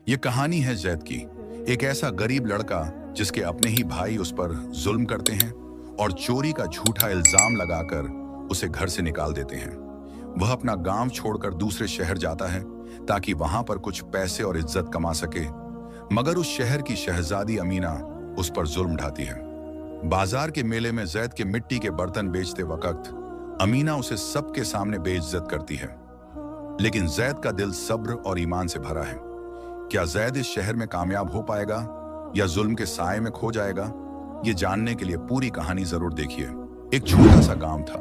ये कहानी है जैद की, एक ऐसा गरीब लड़का जिसके अपने ही भाई उस पर जुल्म करते हैं और चोरी का झूठा इल्जाम लगाकर उसे घर से निकाल देते हैं। वह अपना गांव छोड़कर दूसरे शहर जाता है ताकि वहां पर कुछ पैसे और इज्जत कमा सके, मगर उस शहर की शहजादी अमीना उस पर जुल्म ढाती है। बाजार के मेले में जैद के मिट्टी के बर्तन बेचते वक्त अमीना उसे सबके सामने बेइज्जत करती है, लेकिन जैद का दिल सब्र और ईमान से भरा है। क्या जैद इस शहर में कामयाब हो पाएगा या जुल्म के साए में खो जाएगा? ये जानने के लिए पूरी कहानी जरूर देखिए। एक छोटा सा गांव था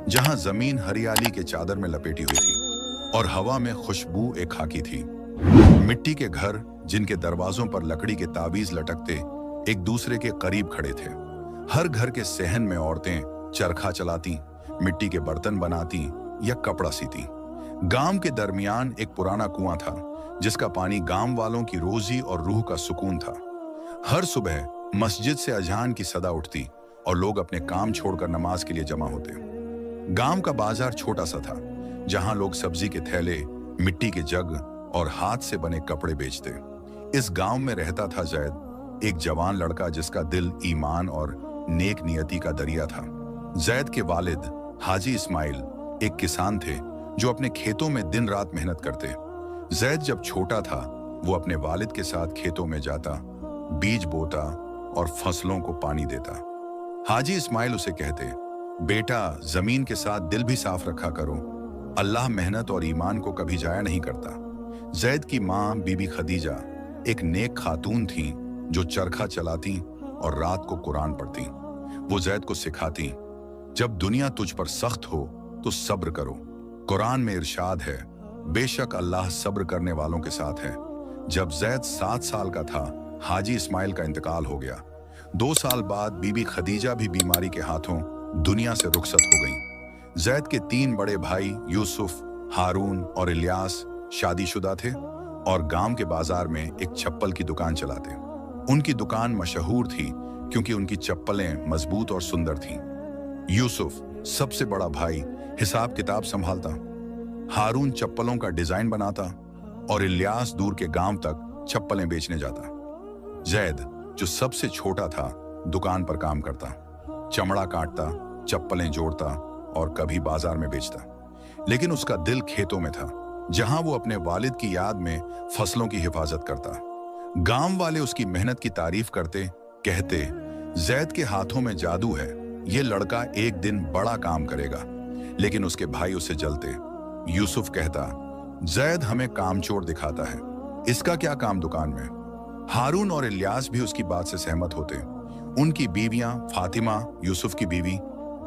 जहां जमीन हरियाली के चादर में लपेटी हुई थी और हवा में खुशबू एक खाकी थी। मिट्टी के घर जिनके दरवाजों पर लकड़ी के ताबीज लटकते एक दूसरे के करीब खड़े थे। हर घर के सहन में औरतें चरखा चलाती, मिट्टी के बर्तन बनाती या कपड़ा सीती। गांव के दरमियान एक पुराना कुआं था जिसका पानी गांव वालों की रोजी और रूह का सुकून था। हर सुबह मस्जिद से अजान की सदा उठती और लोग अपने काम छोड़कर नमाज के लिए जमा होते। गांव का बाजार छोटा सा था जहां लोग सब्जी के थैले, मिट्टी के जग और हाथ से बने कपड़े बेचते। इस गांव में रहता था जैद, एक जवान लड़का जिसका दिल ईमान और नेक नियति का दरिया था। जैद के वालिद हाजी इस्माइल एक किसान थे जो अपने खेतों में दिन रात मेहनत करते। जैद जब छोटा था वो अपने वालिद के साथ खेतों में जाता, बीज बोता और फसलों को पानी देता। हाजी इस्माइल उसे कहते, बेटा जमीन के साथ दिल भी साफ रखा करो, अल्लाह मेहनत और ईमान को कभी जाया नहीं करता। जैद की माँ बीबी खदीजा एक नेक खातून थी जो चरखा चलाती और रात को कुरान पढ़ती। वो जैद को सिखाती, जब दुनिया तुझ पर सख्त हो तो सब्र करो। कुरान में इरशाद है, बेशक अल्लाह सब्र करने वालों के साथ है। जब जैद 7 साल का था हाजी इस्माइल का इंतकाल हो गया। 2 साल बाद बीबी खदीजा भी बीमारी के हाथों दुनिया से रुखसत हो गई। जैद के 3 बड़े भाई यूसुफ, हारून और इलियास शादीशुदा थे और गांव के बाजार में एक चप्पल की दुकान चलाते। उनकी दुकान मशहूर थी क्योंकि उनकी चप्पलें मजबूत और सुंदर थीं। यूसुफ सबसे बड़ा भाई हिसाब किताब संभालता, हारून चप्पलों का डिजाइन बनाता और इलियास दूर के गांव तक चप्पलें बेचने जाता। जैद जो सबसे छोटा था दुकान पर काम करता, चमड़ा काटता, चप्पलें जोड़ता और कभी बाजार में बेचता। लेकिन उसका दिल खेतों में था जहां वो अपने वालिद की याद में फसलों की हिफाजत करता। गांव वाले उसकी मेहनत की तारीफ करते, कहते, जैद के हाथों में जादू है, ये लड़का एक दिन बड़ा काम करेगा। लेकिन उसके भाई उसे जलते। यूसुफ कहता, जैद हमें कामचोर दिखाता है, इसका क्या काम दुकान में। हारून और इलियास भी उसकी बात से सहमत होते। उनकी बीवियां फातिमा यूसुफ की बीवी,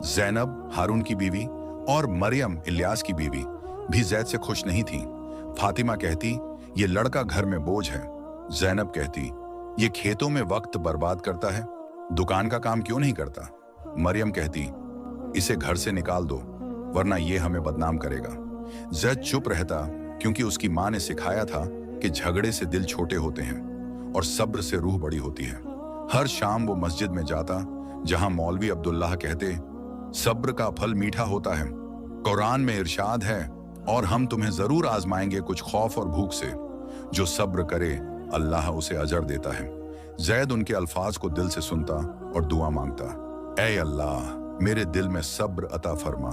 जैनब हारून की बीवी और मरियम इलियास की बीवी भी जैद से खुश नहीं थी। फातिमा कहती, ये लड़का घर में बोझ है। जैनब कहती, ये खेतों में वक्त बर्बाद करता है, दुकान का काम क्यों नहीं करता। मरियम कहती, इसे घर से निकाल दो वरना ये हमें बदनाम करेगा। जैद चुप रहता क्योंकि उसकी माँ ने सिखाया था कि झगड़े से दिल छोटे होते हैं और सब्र से रूह बड़ी होती है। हर शाम वो मस्जिद में जाता जहां मौलवी अब्दुल्लाह कहते, सब्र का फल मीठा होता है, कुरान में इरशाद है, और हम तुम्हें जरूर आजमाएंगे कुछ खौफ और भूख से, जो सब्र करे अल्लाह उसे अजर देता है। जैद उनके अल्फाज को दिल से सुनता और दुआ मांगता, ऐ अल्लाह मेरे दिल में सब्र अता फरमा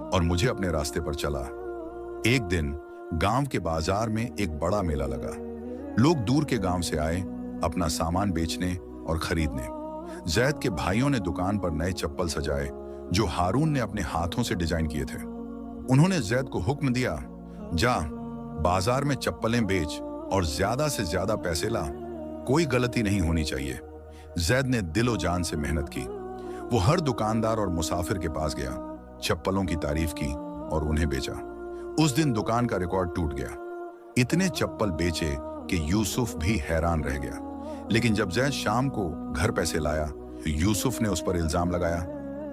और मुझे अपने रास्ते पर चला। एक दिन गांव के बाजार में एक बड़ा मेला लगा। लोग दूर के गांव से आए अपना सामान बेचने और खरीदने। जैद के भाइयों ने दुकान पर नए चप्पल सजाए जो हारून ने अपने हाथों से डिजाइन किए थे। उन्होंने जैद को हुक्म दिया, जा बाजार में चप्पलें बेच और ज्यादा से ज्यादा पैसे ला, कोई गलती नहीं होनी चाहिए। जैद ने दिलो जान से मेहनत की। वो हर दुकानदार और मुसाफिर के पास गया, चप्पलों की तारीफ की और उन्हें बेचा। उस दिन दुकान का रिकॉर्ड टूट गया। इतने चप्पल बेचे कि यूसुफ भी हैरान रह गया। लेकिन जब जैद शाम को घर पैसे लाया तो यूसुफ ने उस पर इल्जाम लगाया,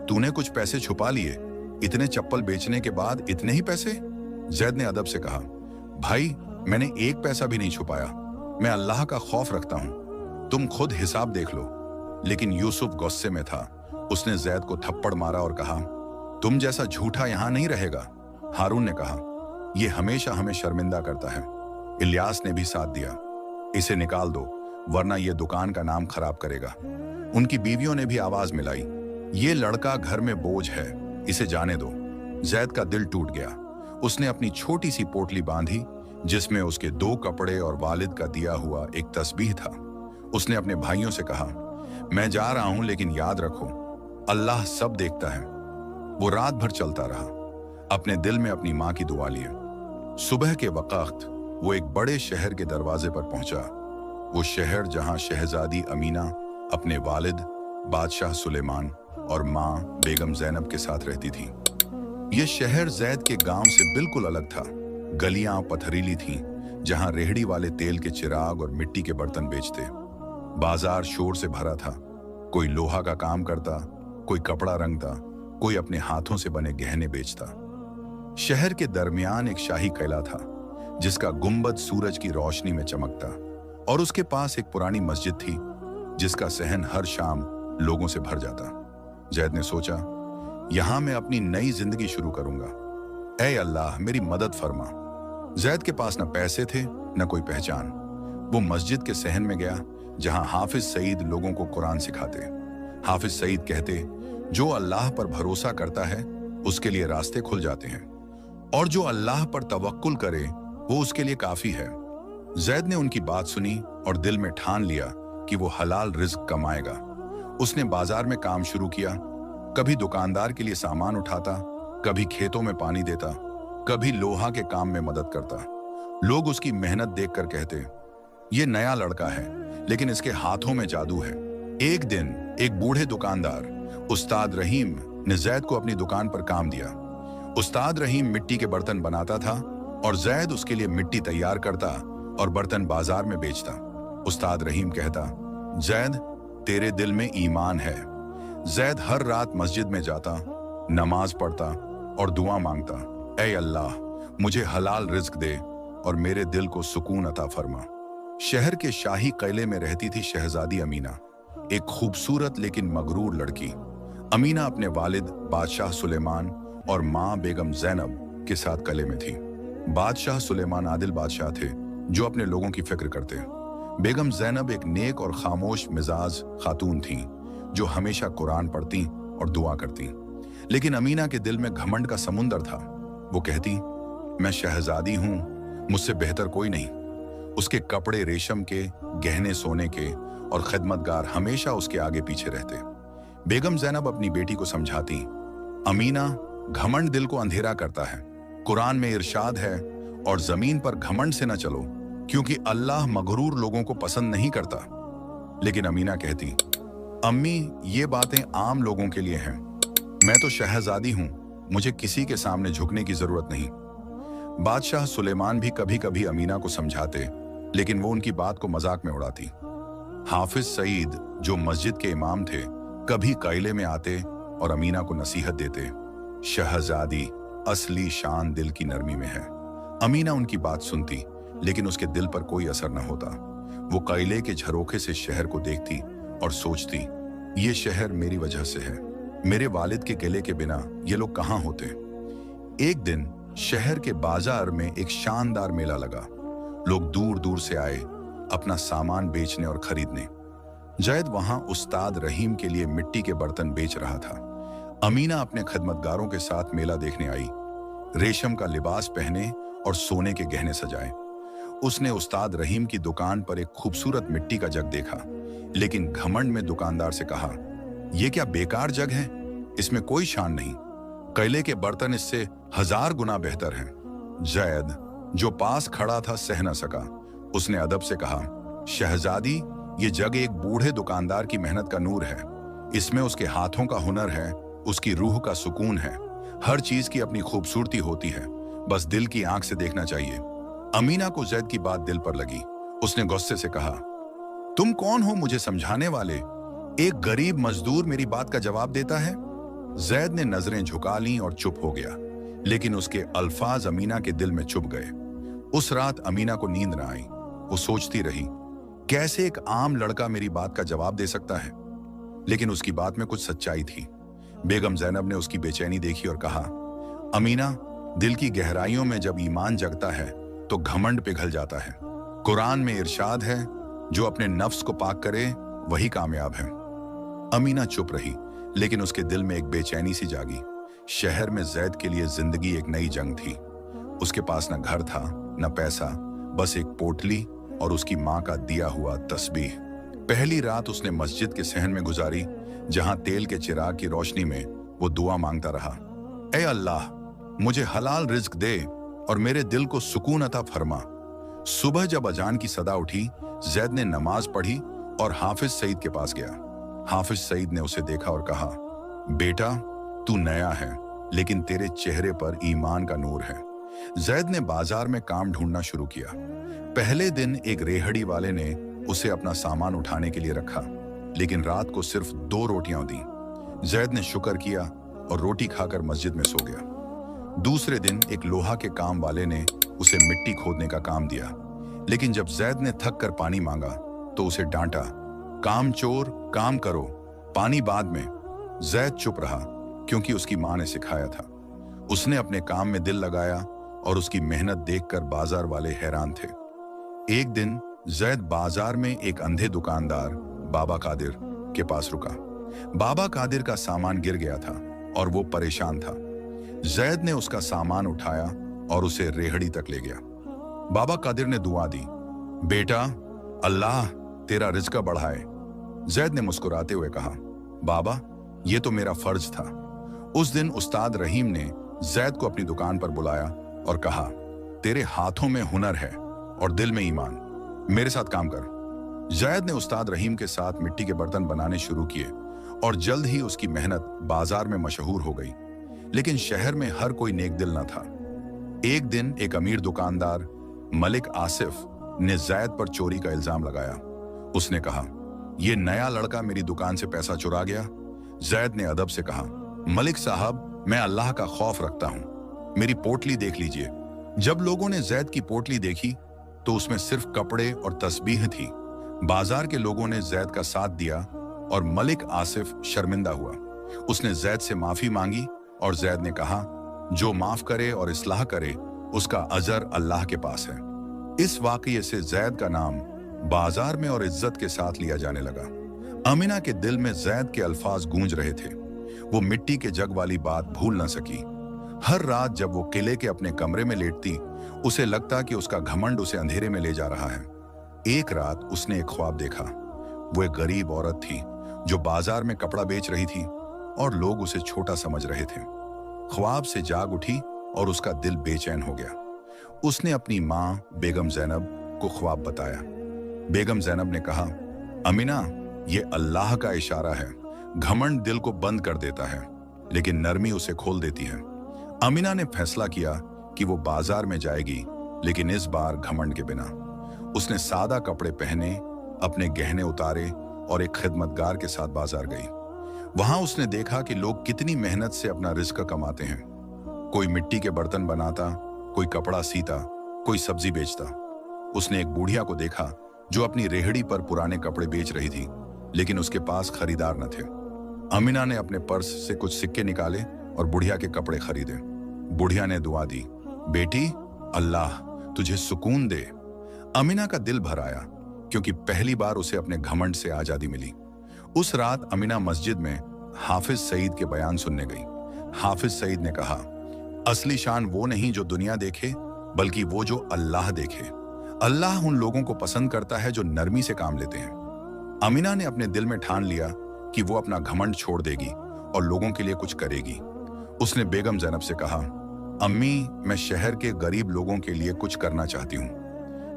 तूने कुछ पैसे छुपा लिए, इतने चप्पल बेचने के बाद इतने ही पैसे। जैद ने अदब से कहा, भाई मैंने एक पैसा भी नहीं छुपाया, मैं अल्लाह का खौफ रखता हूं, तुम खुद हिसाब देख लो। लेकिन यूसुफ गुस्से में था। उसने जैद को थप्पड़ मारा और कहा, तुम जैसा झूठा यहां नहीं रहेगा। हारून ने कहा, यह हमेशा हमें शर्मिंदा करता है। इलियास ने भी साथ दिया। इसे निकाल दो, वरना ये दुकान का नाम खराब करेगा। उनकी बीवियों ने भी आवाज मिलाई, ये लड़का घर में बोझ है, इसे जाने दो। जैद का दिल टूट गया। उसने अपनी छोटी सी पोटली बांधी जिसमें उसके 2 कपड़े और वालिद का दिया हुआ एक तस्बीह था। उसने अपने भाइयों से कहा, मैं जा रहा हूं, लेकिन याद रखो, अल्लाह सब देखता है। वो रात भर चलता रहा, अपने दिल में अपनी माँ की दुआ लिए। सुबह के वक्त वो एक बड़े शहर के दरवाजे पर पहुंचा। वो शहर जहां शहजादी अमीना अपने वालिद बादशाह सुलेमान और माँ बेगम जैनब के साथ रहती थी। ये शहर जैद के गांव से बिल्कुल अलग था। गलियां पथरीली थीं, जहां रेहड़ी वाले तेल के चिराग और मिट्टी के बर्तन बेचते। बाजार शोर से भरा था। कोई लोहा का काम करता, कोई कपड़ा रंगता, कोई अपने हाथों से बने गहने बेचता। शहर के दरमियान एक शाही किला था, जिसका गुंबद सूरज की रोशनी में चमकता, और उसके पास एक पुरानी मस्जिद थी, जिसका सहन हर शाम लोगों से भर जाता। जैद ने सोचा, यहां मैं अपनी नई जिंदगी शुरू करूंगा। ऐ अल्लाह, मेरी मदद फरमा। जैद के पास न पैसे थे, न कोई पहचान। वो मस्जिद के सहन में गया, जहां हाफिज सईद लोगों को कुरान सिखाते। हाफिज सईद कहते, जो अल्लाह पर भरोसा करता है उसके लिए रास्ते खुल जाते हैं, और जो अल्लाह पर तवक्कुल करे वो उसके लिए काफी है। जैद ने उनकी बात सुनी और दिल में ठान लिया कि वो हलाल रिज्क कमाएगा। उसने बाजार में काम शुरू किया। कभी दुकानदार के लिए सामान उठाता, कभी खेतों में पानी देता, कभी लोहा के काम में मदद करता। लोग उसकी मेहनत देखकर कहते, ये नया लड़का है, लेकिन इसके हाथों में जादू है। एक दिन एक बूढ़े दुकानदार उस्ताद रहीम ने जैद को अपनी दुकान पर काम दिया। उस्ताद रहीम मिट्टी के बर्तन बनाता था और जैद उसके लिए मिट्टी तैयार करता और बर्तन बाजार में बेचता। उस्ताद रहीम कहता, जैद, तेरे दिल में ईमान है। जैद हर रात मस्जिद में जाता, नमाज पढ़ता और दुआ मांगता, ऐ अल्लाह, मुझे हलाल रिज्क दे और मेरे दिल को सुकून अता फरमा। शहर के शाही किले में रहती थी शहजादी अमीना, एक खूबसूरत लेकिन मगरूर लड़की। अमीना अपने वालिद बादशाह सुलेमान और माँ बेगम जैनब के साथ किले में थी। बादशाह सुलेमान आदिल बादशाह थे, जो अपने लोगों की फिक्र करते। बेगम जैनब एक नेक और खामोश मिजाज खातून थीं, जो हमेशा कुरान पढ़ती और दुआ करती। लेकिन अमीना के दिल में घमंड का समुंदर था। वो कहती, मैं शहजादी हूं, मुझसे बेहतर कोई नहीं। उसके कपड़े रेशम के, गहने सोने के और खिदमतगार हमेशा उसके आगे पीछे रहते। बेगम जैनब अपनी बेटी को समझाती, अमीना, घमंड दिल को अंधेरा करता है। कुरान में इरशाद है, और जमीन पर घमंड से न चलो, क्योंकि अल्लाह मगरूर लोगों को पसंद नहीं करता। लेकिन अमीना कहती, अम्मी, ये बातें आम लोगों के लिए हैं। मैं तो शहजादी हूं, मुझे किसी के सामने झुकने की जरूरत नहीं। बादशाह सुलेमान भी कभी कभी अमीना को समझाते, लेकिन वो उनकी बात को मजाक में उड़ाती। हाफिज सईद, जो मस्जिद के इमाम थे, कभी किले में आते और अमीना को नसीहत देते, शहजादी, असली शान दिल की नरमी में है। अमीना उनकी बात सुनती, लेकिन उसके दिल पर कोई असर न होता। वो किले के झरोखे से शहर को देखती और सोचती, ये शहर मेरी वजह से है। मेरे वालिद के किले के बिना ये लोग कहाँ होते। एक दिन शहर के बाजार में एक शानदार मेला लगा। लोग दूर दूर से आए अपना सामान बेचने और खरीदने। जैद वहां उस्ताद रहीम के लिए मिट्टी के बर्तन बेच रहा था। अमीना अपने खदमतगारों के साथ मेला देखने आई, रेशम का लिबास पहने और सोने के गहने सजाए। उसने उस्ताद रहीम की दुकान पर एक खूबसूरत मिट्टी का जग देखा, लेकिन घमंड में दुकानदार से कहा, यह क्या बेकार जग है, इसमें कोई शान नहीं। किले के बर्तन इससे 1000 गुना बेहतर हैं। जैद, जो पास खड़ा था, सह न सका। उसने अदब से कहा, शहजादी, ये जग एक बूढ़े दुकानदार की मेहनत का नूर है। इसमें उसके हाथों का हुनर है, उसकी रूह का सुकून है। हर चीज की अपनी खूबसूरती होती है, बस दिल की आंख से देखना चाहिए। अमीना को जैद की बात दिल पर लगी। उसने गुस्से से कहा, तुम कौन हो मुझे समझाने वाले? एक गरीब मजदूर मेरी बात का जवाब देता है। जैद ने नजरें झुका लीं और चुप हो गया, लेकिन उसके अल्फाज अमीना के दिल में चुभ गए। उस रात अमीना को नींद न आई। वो सोचती रही, कैसे एक आम लड़का मेरी बात का जवाब दे सकता है। लेकिन उसकी बात में कुछ सच्चाई थी। बेगम जैनब ने उसकी बेचैनी देखी और कहा, अमीना, दिल की गहराइयों में जब ईमान जगता है तो घमंड पिघल जाता है। कुरान में इरशाद है, जो अपने नफ्स को पाक करे वही कामयाब है। अमीना चुप रही, लेकिन उसके दिल में एक बेचैनी सी जागी। शहर में जैद के लिए जिंदगी एक नई जंग थी। उसके पास न घर था, न पैसा, बस एक पोटली और उसकी माँ का दिया हुआ तस्बीह। पहली रात उसने मस्जिद के सहन में गुजारी, जहां तेल के चिराग की रोशनी में वो दुआ मांगता रहा, ऐ अल्लाह, मुझे हलाल रिज्क दे और मेरे दिल को सुकून अता फरमा। सुबह जब अजान की सदा उठी, जैद ने नमाज पढ़ी और हाफिज सईद के पास गया। हाफिज सईद ने उसे देखा और कहा, बेटा, तू नया है, लेकिन तेरे चेहरे पर ईमान का नूर है। जैद ने बाजार में काम ढूंढना शुरू किया। पहले दिन एक रेहड़ी वाले ने उसे अपना सामान उठाने के लिए रखा, लेकिन रात को सिर्फ 2 रोटियां दी। जैद ने शुक्र किया और रोटी खाकर मस्जिद में सो गया। दूसरे दिन एक लोहा के काम वाले ने उसे मिट्टी खोदने का काम दिया, लेकिन जब जैद ने थक कर पानी मांगा तो उसे डांटा, काम चोर, काम करो, पानी बाद में। जैद चुप रहा, क्योंकि उसकी माँ ने सिखाया था। उसने अपने काम में दिल लगाया और उसकी मेहनत देखकर बाजार वाले हैरान थे। एक दिन जैद बाजार में एक अंधे दुकानदार बाबा कादिर के पास रुका। बाबा कादिर का सामान गिर गया था और वो परेशान था। जैद ने उसका सामान उठाया और उसे रेहड़ी तक ले गया। बाबा कादिर ने दुआ दी, बेटा, अल्लाह तेरा रिज़्क बढ़ाए। जैद ने मुस्कुराते हुए कहा, बाबा, ये तो मेरा फर्ज था। उस दिन उस्ताद रहीम ने जैद को अपनी दुकान पर बुलाया और कहा, तेरे हाथों में हुनर है और दिल में ईमान, मेरे साथ काम कर। जैद ने उस्ताद रहीम के साथ मिट्टी के बर्तन बनाने शुरू किए और जल्द ही उसकी मेहनत बाजार में मशहूर हो गई। लेकिन शहर में हर कोई नेक दिल न था। एक दिन एक अमीर दुकानदार मलिक आसिफ ने जैद पर चोरी का इल्जाम लगाया। उसने कहा, यह नया लड़का मेरी दुकान से पैसा चुरा गया। जैद ने अदब से कहा, मलिक साहब, मैं अल्लाह का खौफ रखता हूं, मेरी पोटली देख लीजिए। जब लोगों ने जैद की पोटली देखी तो उसमें सिर्फ कपड़े और तस्बीह थी। बाजार के लोगों ने जैद का साथ दिया और मलिक आसिफ शर्मिंदा हुआ। उसने जैद से माफी मांगी और जैद ने कहा, जो माफ करे और इस्लाह करे उसका अजर अल्लाह के पास है। इस वाकये से जैद का नाम बाजार में और इज्जत के साथ लिया जाने लगा। अमीना के दिल में जैद के अल्फाज गूंज रहे थे। वो मिट्टी के जग वाली बात भूल न सकी। हर रात जब वो किले के अपने कमरे में लेटती, उसे लगता कि उसका घमंड उसे अंधेरे में ले जा रहा है। एक रात उसने एक ख्वाब देखा। वो एक गरीब औरत थी जो बाजार में कपड़ा बेच रही थी और लोग उसे छोटा समझ रहे थे। ख्वाब से जाग उठी और उसका दिल बेचैन हो गया। उसने अपनी माँ बेगम जैनब को ख्वाब बताया। बेगम जैनब ने कहा, अमीना, ये अल्लाह का इशारा है। घमंड दिल को बंद कर देता है, लेकिन नरमी उसे खोल देती है। अमीना ने फैसला किया कि वो बाजार में जाएगी, लेकिन इस बार घमंड के बिना। उसने सादा कपड़े पहने, अपने गहने उतारे और एक खिदमतगार के साथ बाजार गई। वहां उसने देखा कि लोग कितनी मेहनत से अपना रिज़्क कमाते हैं। कोई मिट्टी के बर्तन बनाता, कोई कपड़ा सीता, कोई सब्जी बेचता। उसने एक बूढ़िया को देखा जो अपनी रेहड़ी पर पुराने कपड़े बेच रही थी, लेकिन उसके पास खरीदार न थे। अमीना ने अपने पर्स से कुछ सिक्के निकाले और बुढ़िया के कपड़े खरीदे। बुढ़िया ने दुआ दी, बेटी, अल्लाह तुझे सुकून दे। अमीना का दिल भर आया, क्योंकि पहली बार उसे अपने घमंड से आजादी मिली। उस रात अमीना मस्जिद में हाफिज सईद के बयान सुनने गई। हाफिज सईद ने कहा, असली शान वो नहीं जो दुनिया देखे, बल्कि वो जो अल्लाह देखे। अल्लाह उन लोगों को पसंद करता है जो नरमी से काम लेते हैं। अमीना ने अपने दिल में ठान लिया कि वो अपना घमंड छोड़ देगी और लोगों के लिए कुछ करेगी। उसने बेगम जैनब से कहा, अम्मी, मैं शहर के गरीब लोगों के लिए कुछ करना चाहती हूँ।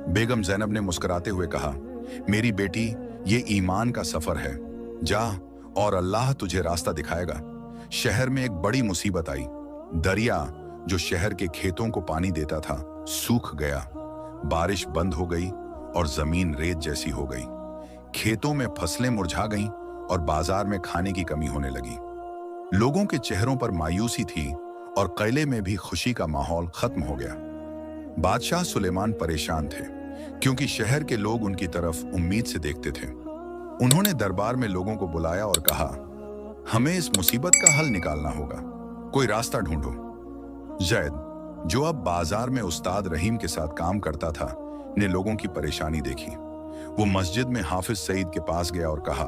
बेगम जैनब ने मुस्कुराते हुए कहा, मेरी बेटी, ये ईमान का सफर है। जा और अल्लाह तुझे रास्ता दिखाएगा। शहर में एक बड़ी मुसीबत आई। दरिया जो शहर के खेतों को पानी देता था, सूख गया। बारिश बंद हो गई और जमीन रेत जैसी हो गई। खेतों में फसलें मुरझा गईं और बाजार में खाने की कमी होने लगी। लोगों के चेहरों पर मायूसी थी और किले में भी खुशी का माहौल खत्म हो गया। बादशाह सुलेमान परेशान थे, क्योंकि शहर के लोग उनकी तरफ उम्मीद से देखते थे। उन्होंने दरबार में लोगों को बुलाया और कहा, हमें इस मुसीबत का हल निकालना होगा, कोई रास्ता ढूंढो। जैद, जो अब बाजार में उस्ताद रहीम के साथ काम करता था, ने लोगों की परेशानी देखी। वो मस्जिद में हाफिज सईद के पास गया और कहा,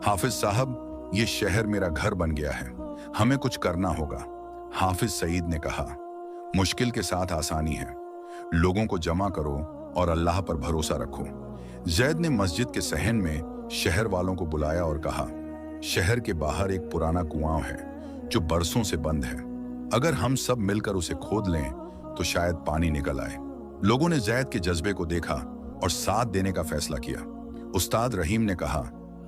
हाफिज साहब, ये शहर मेरा घर बन गया है, हमें कुछ करना होगा। हाफिज सईद ने कहा, मुश्किल के साथ आसानी है, लोगों को जमा करो और अल्लाह पर भरोसा रखो। जैद ने मस्जिद के सहन में शहर वालों को बुलाया और कहा, शहर के बाहर एक पुराना कुआं है जो बरसों से बंद है, अगर हम सब मिलकर उसे खोद लें तो शायद पानी निकल आए। लोगों ने जैद के जज्बे को देखा और साथ देने का फैसला किया। उस्ताद रहीम ने कहा,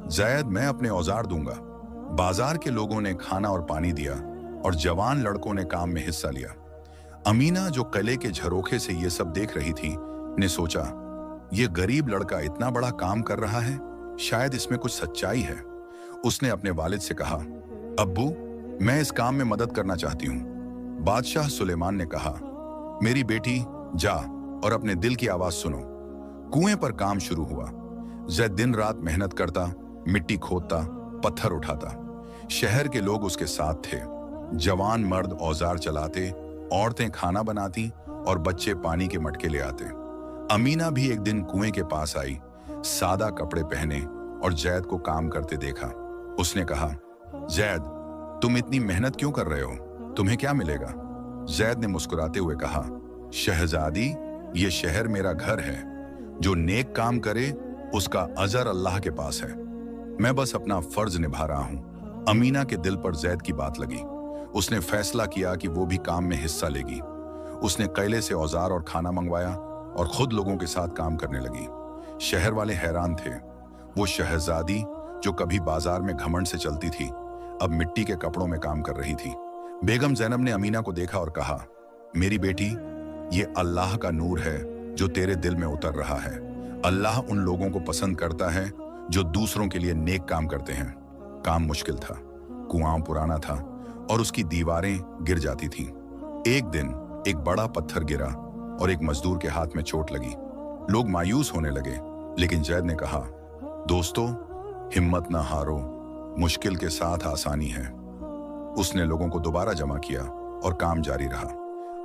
जैद, मैं अपने औजार दूंगा। बाजार के लोगों ने खाना और पानी दिया और जवान लड़कों ने काम में हिस्सा लिया। अमीना, जो किले के झरोखे से ये सब देख रही थी, ने सोचा, ये गरीब लड़का इतना बड़ा काम कर रहा है, शायद इसमें कुछ सच्चाई है। उसने अपने वालिद से कहा, अब्बू, मैं इस काम में मदद करना चाहती हूँ। बादशाह सुलेमान ने कहा, मेरी बेटी, जा और अपने दिल की आवाज सुनो। कुएं पर काम शुरू हुआ। जैद दिन रात मेहनत करता, मिट्टी खोदता, पत्थर उठाता। शहर के लोग उसके साथ थे। जवान मर्द औजार चलाते, औरतें खाना बनाती और बच्चे पानी के मटके ले आते। अमीना भी एक दिन कुएं के पास आई, सादा कपड़े पहने, और जैद को काम करते देखा। उसने कहा, जैद, तुम इतनी मेहनत क्यों कर रहे हो? तुम्हें क्या मिलेगा? जैद ने मुस्कुराते हुए कहा, शहजादी, ये शहर मेरा घर है। जो नेक काम करे उसका अजर अल्लाह के पास है। मैं बस अपना फर्ज निभा रहा हूं। अमीना के दिल पर जैद की बात लगी। उसने फैसला किया कि वो भी काम में हिस्सा लेगी। उसने किले से औजार और खाना मंगवाया और खुद लोगों के साथ काम करने लगी। शहर वाले हैरान थे। वो शहजादी, जो कभी बाजार में घमंड से चलती थी, अब मिट्टी के कपड़ों में काम कर रही थी। बेगम जैनब ने अमीना को देखा और कहा, मेरी बेटी, ये अल्लाह का नूर है जो तेरे दिल में उतर रहा है। अल्लाह उन लोगों को पसंद करता है जो दूसरों के लिए नेक काम करते हैं। काम मुश्किल था, कुआं पुराना था और उसकी दीवारें गिर जाती थीं। एक दिन एक बड़ा पत्थर गिरा और एक मजदूर के हाथ में चोट लगी। लोग मायूस होने लगे, लेकिन जैद ने कहा, दोस्तों, हिम्मत ना हारो, मुश्किल के साथ आसानी है। उसने लोगों को दोबारा जमा किया और काम जारी रहा।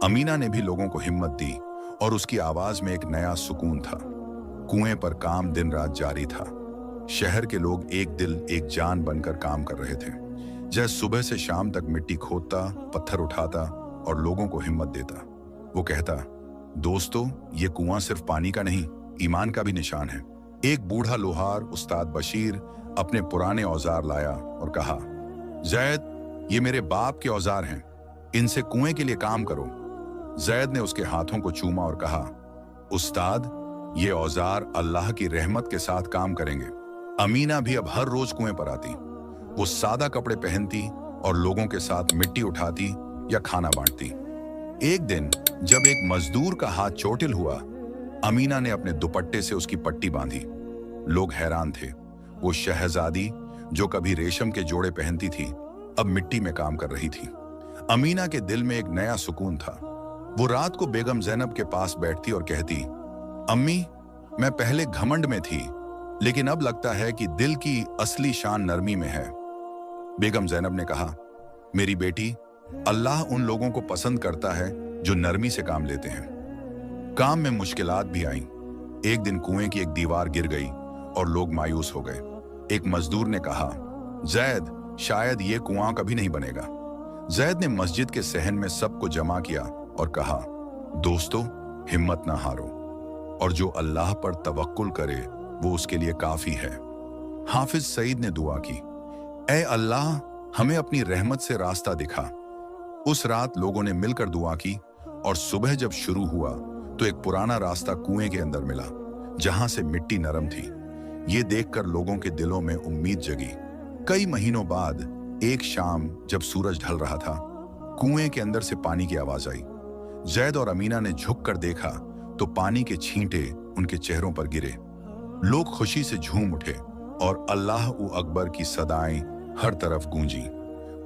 अमीना ने भी लोगों को हिम्मत दी और उसकी आवाज में एक नया सुकून था। कुएं पर काम दिन रात जारी था। शहर के लोग एक दिल एक जान बनकर काम कर रहे थे। जैद सुबह से शाम तक मिट्टी खोदता, पत्थर उठाता और लोगों को हिम्मत देता। वो कहता, दोस्तों, ये कुआं सिर्फ पानी का नहीं, ईमान का भी निशान है। एक बूढ़ा लोहार, उस्ताद बशीर, अपने पुराने औजार लाया और कहा, जैद, ये मेरे बाप के औजार हैं, इनसे कुएं के लिए काम करो। जैद ने उसके हाथों को चूमा और कहा, उस्ताद, ये औजार अल्लाह की रहमत के साथ काम करेंगे। अमीना भी अब हर रोज कुएं पर आती। वो सादा कपड़े पहनती और लोगों के साथ मिट्टी उठाती या खाना बांटती। एक दिन जब एक मजदूर का हाथ चोटिल हुआ, अमीना ने अपने दुपट्टे से उसकी पट्टी बांधी। लोग हैरान थे। वो शहजादी, जो कभी रेशम के जोड़े पहनती थी, अब मिट्टी में काम कर रही थी। अमीना के दिल में एक नया सुकून था। वो रात को बेगम जैनब के पास बैठती और कहती, अम्मी, मैं पहले घमंड में थी, लेकिन अब लगता है कि दिल की असली शान नरमी में है। बेगम जैनब ने कहा, मेरी बेटी, अल्लाह उन लोगों को पसंद करता है जो नरमी से काम लेते हैं। काम में मुश्किलात भी आईं। एक दिन कुएं की एक दीवार गिर गई और लोग मायूस हो गए। एक मजदूर ने कहा, जैद, शायद ये कुआं कभी नहीं बनेगा। जैद ने मस्जिद के सहन में सबको जमा किया और कहा, दोस्तों, हिम्मत ना हारो, और जो अल्लाह पर तवक्कुल करे वो उसके लिए काफी है। हाफिज सईद ने दुआ की, ऐ अल्लाह, हमें अपनी रहमत से रास्ता दिखा। उस रात लोगों ने मिलकर दुआ की और सुबह जब शुरू हुआ तो एक पुराना रास्ता कुएं के अंदर मिला, जहां से मिट्टी नरम थी। ये देखकर लोगों के दिलों में उम्मीद जगी। कई महीनों बाद एक शाम जब सूरज ढल रहा था, कुएं के अंदर से पानी की आवाज आई। जैद और अमीना ने झुककर देखा तो पानी के छींटे उनके चेहरों पर गिरे। लोग खुशी से झूम उठे और अल्लाह उ अकबर की सदाएं हर तरफ गूंजी।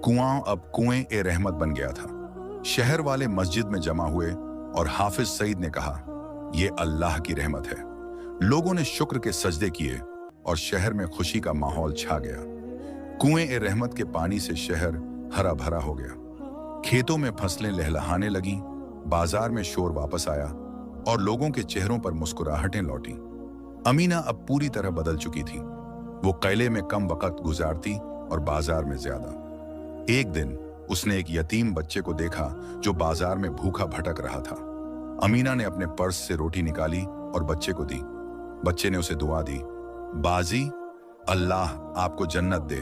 कुआं अब कुएं ए रहमत बन गया था। शहर वाले मस्जिद में जमा हुए और हाफिज सईद ने कहा, यह अल्लाह की रहमत है। लोगों ने शुक्र के सजदे किए और शहर में खुशी का माहौल छा गया। कुएं ए रहमत के पानी से शहर हरा भरा हो गया। खेतों में फसलें लहलहाने लगीं, बाजार में शोर वापस आया और लोगों के चेहरों पर मुस्कुराहटें लौटी। अमीना अब पूरी तरह बदल चुकी थी। वो किले में कम वक्त गुजारती और बाजार में ज्यादा। एक दिन उसने एक यतीम बच्चे को देखा जो बाजार में भूखा भटक रहा था। अमीना ने अपने पर्स से रोटी निकाली और बच्चे को दी। बच्चे ने उसे दुआ दी, बाजी, अल्लाह आपको जन्नत दे।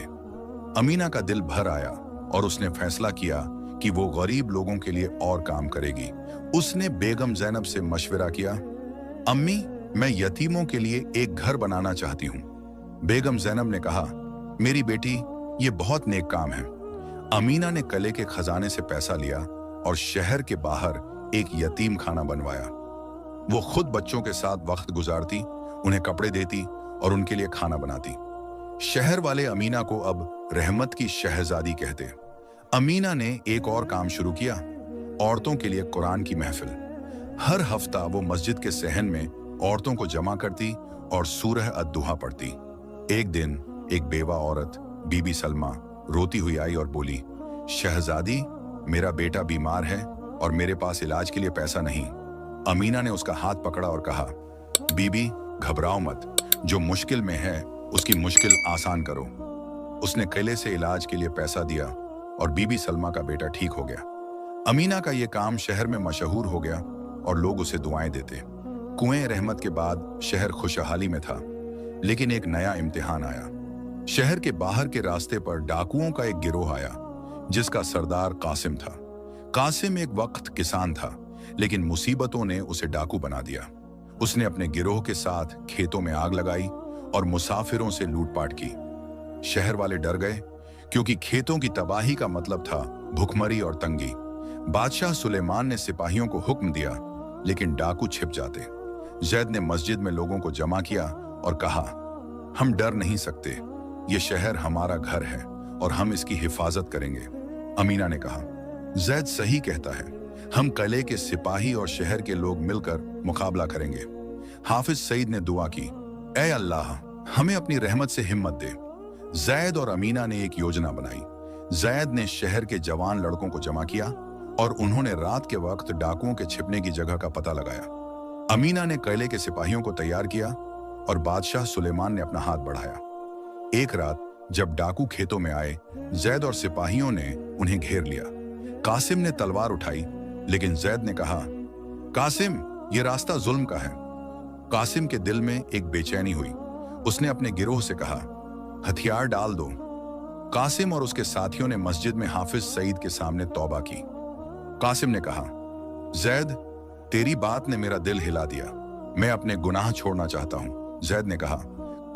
अमीना का दिल भर आया और उसने फैसला किया कि वो गरीब लोगों के लिए और काम करेगी। उसने बेगम जैनब से मशवरा किया, अम्मी, मैं यतीमों के लिए एक घर बनाना चाहती हूँ। बेगम जैनब ने कहा, मेरी बेटी, ये बहुत नेक काम है। अमीना ने किले के खजाने से पैसा लिया और शहर के बाहर एक यतीम खाना बनवाया। वो खुद बच्चों के साथ वक्त गुजारती, उन्हें कपड़े देती और उनके लिए खाना बनाती। शहर वाले अमीना को अब रहमत की शहजादी कहते। अमीना ने एक और काम शुरू किया, औरतों के लिए कुरान की महफिल। हर हफ्ता वो मस्जिद के सहन में औरतों को जमा करती और सूरह अद-दुहा पढ़ती। एक दिन एक बेवा औरत बीबी सलमा रोती हुई आई और बोली, शहजादी, मेरा बेटा बीमार है और मेरे पास इलाज के लिए पैसा नहीं। अमीना ने उसका हाथ पकड़ा और कहा, बीबी, घबराओ मत, जो मुश्किल में है उसकी मुश्किल आसान करो। उसने किले से इलाज के लिए पैसा दिया और बीबी सलमा का बेटा ठीक हो गया। अमीना का यह काम शहर में मशहूर हो गया और लोग उसे दुआएं देते। कुएं रहमत के बाद शहर खुशहाली में था, लेकिन एक नया इम्तिहान आया। शहर के बाहर के रास्ते पर डाकुओं का एक गिरोह आया जिसका सरदार कासिम था। कासिम एक वक्त किसान था, लेकिन मुसीबतों ने उसे डाकू बना दिया। उसने अपने गिरोह के साथ खेतों में आग लगाई और मुसाफिरों से लूटपाट की। शहर वाले डर गए क्योंकि खेतों की तबाही का मतलब था भुखमरी और तंगी। बादशाह सुलेमान ने सिपाहियों को हुक्म दिया, लेकिन डाकू छिप जाते। जैद ने मस्जिद में लोगों को जमा किया और कहा, हम डर नहीं सकते, ये शहर हमारा घर है और हम इसकी हिफाजत करेंगे। अमीना ने कहा, जैद सही कहता है, हम किले के सिपाही और शहर के लोग मिलकर मुकाबला करेंगे। हाफिज सईद ने दुआ की, ऐ अल्लाह, हमें अपनी रहमत से हिम्मत दे। जैद और अमीना ने एक योजना बनाई। जैद ने शहर के जवान लड़कों को जमा किया और उन्होंने रात के वक्त डाकुओं के छिपने की जगह का पता लगाया। अमीना ने किले के सिपाहियों को तैयार किया और बादशाह सुलेमान ने अपना हाथ बढ़ाया। एक रात जब डाकू खेतों में आए, जैद और सिपाहियों ने उन्हें घेर लिया। कासिम ने तलवार उठाई, लेकिन जैद ने कहा, कासिम, ये रास्ता जुल्म का है। कासिम के दिल में एक बेचैनी हुई। उसने अपने गिरोह से कहा, हथियार डाल दो। कासिम और उसके साथियों ने मस्जिद में हाफिज सईद के सामने तौबा की। कासिम ने कहा, जैद, तेरी बात ने मेरा दिल हिला दिया, मैं अपने गुनाह छोड़ना चाहता हूं। जैद ने कहा,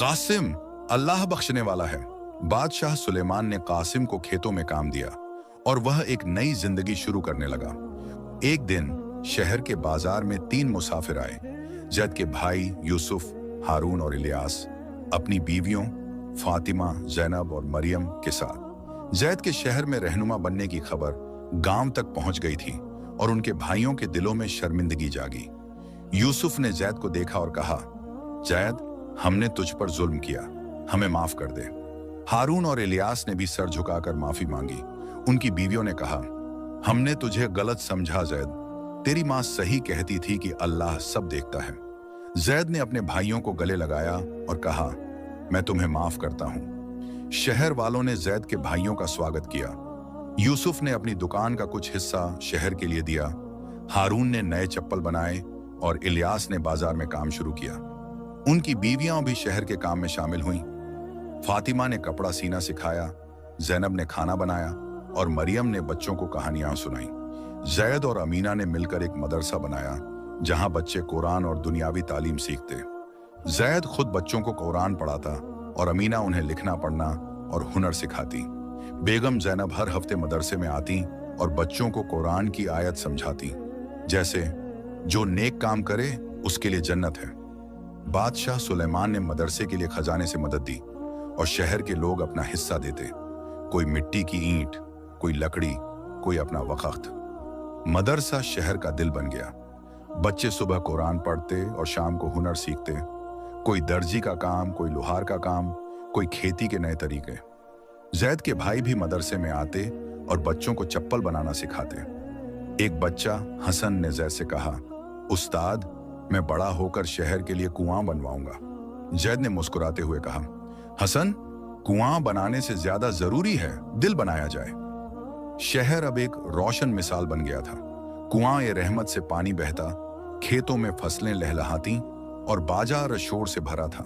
कासिम, अल्लाह बख्शने वाला है। बादशाह सुलेमान ने कासिम को खेतों में काम दिया और वह एक नई जिंदगी शुरू करने लगा। एक दिन शहर के बाजार में 3 मुसाफिर आए। जैद के भाई यूसुफ, हारून और इलियास अपनी बीवियों फातिमा, जैनब और मरियम के साथ। जैद के शहर में रहनुमा बनने की खबर गांव तक पहुंच गई थी और उनके भाइयों के दिलों में शर्मिंदगी जागी। यूसुफ ने जैद को देखा और कहा, जैद, हमने तुझ पर जुल्म किया, हमें माफ कर दे। हारून और इलियास ने भी सर झुकाकर माफी मांगी। उनकी बीवियों ने कहा, हमने तुझे गलत समझा जैद, तेरी मां सही कहती थी कि अल्लाह सब देखता है। जैद ने अपने भाइयों को गले लगाया और कहा, मैं तुम्हें माफ करता हूं। शहर वालों ने जैद के भाइयों का स्वागत किया। यूसुफ ने अपनी दुकान का कुछ हिस्सा शहर के लिए दिया। हारून ने नए चप्पल बनाए और इलियास ने बाजार में काम शुरू किया। उनकी बीवियां भी शहर के काम में शामिल हुईं। फातिमा ने कपड़ा सीना सिखाया, जैनब ने खाना बनाया और मरियम ने बच्चों को कहानियां सुनाई। जैद और अमीना ने मिलकर एक मदरसा बनाया जहां बच्चे कुरान और दुनियावी तालीम सीखते। जैद खुद बच्चों को कुरान पढ़ाता और अमीना उन्हें लिखना पढ़ना और हुनर सिखाती। बेगम जैनब हर हफ्ते मदरसे में आती और बच्चों को कुरान की आयत समझाती, जैसे जो नेक काम करे उसके लिए जन्नत है। बादशाह सुलेमान ने मदरसे के लिए खजाने से मदद दी और शहर के लोग अपना हिस्सा देते। कोई मिट्टी की ईंट, कोई लकड़ी, कोई अपना वक़्त। मदरसा शहर का दिल बन गया। बच्चे सुबह कुरान पढ़ते और शाम को हुनर सीखते। कोई दर्जी का काम, कोई लोहार का काम, कोई खेती के नए तरीके। जैद के भाई भी मदरसे में आते और बच्चों को चप्पल बनाना सिखाते। एक बच्चा हसन ने जैद से कहा, उस्ताद, मैं बड़ा होकर शहर के लिए कुआं बनवाऊंगा। जैद ने मुस्कुराते हुए कहा, हसन, कुआं बनाने से ज्यादा जरूरी है दिल बनाया जाए। शहर अब एक रोशन मिसाल बन गया था। कुआं ए रहमत से पानी बहता, खेतों में फसलें लहलहाती और बाजार शोर से भरा था।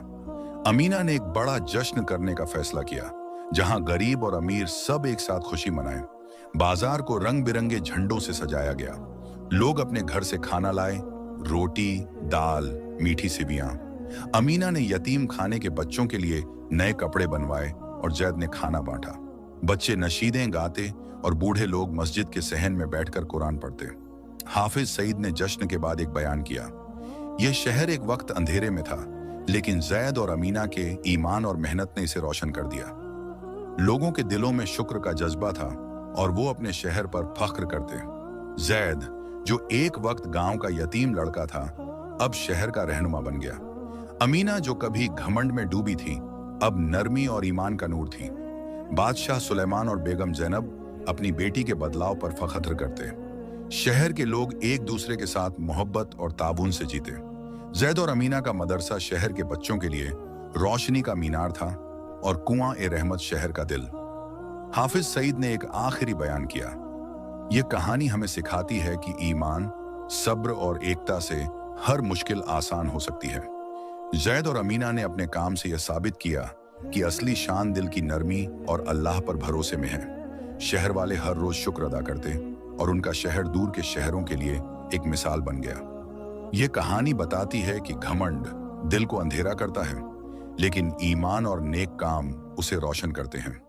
अमीना ने एक बड़ा जश्न करने का फैसला किया, जहां गरीब और अमीर सब एक साथ खुशी मनाएं। बाजार को रंग बिरंगे झंडों से सजाया गया। लोग अपने घर से खाना लाए, रोटी, दाल, मीठी सिवियां। अमीना ने यतीम खाने के बच्चों के लिए नए कपड़े बनवाए और जैद ने खाना बांटा। बच्चे नशीदें गाते और बूढ़े लोग मस्जिद के सहन में बैठकर कुरान पढ़ते। हाफिज सईद ने जश्न के बाद एक बयान किया, यह शहर एक वक्त अंधेरे में था, लेकिन जैद और अमीना के ईमान और मेहनत ने इसे रोशन कर दिया। लोगों के दिलों में शुक्र का जज्बा था और वो अपने शहर पर फख्र करते। जैद, जो एक वक्त गांव का यतीम लड़का था, अब शहर का रहनुमा बन गया। अमीना, जो कभी घमंड में डूबी थी, अब नरमी और ईमान का नूर थी। बादशाह सुलेमान और बेगम जैनब अपनी बेटी के बदलाव पर फख्र करते। शहर के लोग एक दूसरे के साथ मोहब्बत और ताबून से जीते। जैद और अमीना का मदरसा शहर के बच्चों के लिए रोशनी का मीनार था और कुआं ए रहमत शहर का दिल। हाफिज सईद ने एक आखिरी बयान किया, यह कहानी हमें सिखाती है कि ईमान, सब्र और एकता से हर मुश्किल आसान हो सकती है। जैद और अमीना ने अपने काम से यह साबित किया कि असली शान दिल की नरमी और अल्लाह पर भरोसे में है। शहर वाले हर रोज शुक्र अदा करते और उनका शहर दूर के शहरों के लिए एक मिसाल बन गया। यह कहानी बताती है कि घमंड दिल को अंधेरा करता है, लेकिन ईमान और नेक काम उसे रोशन करते हैं।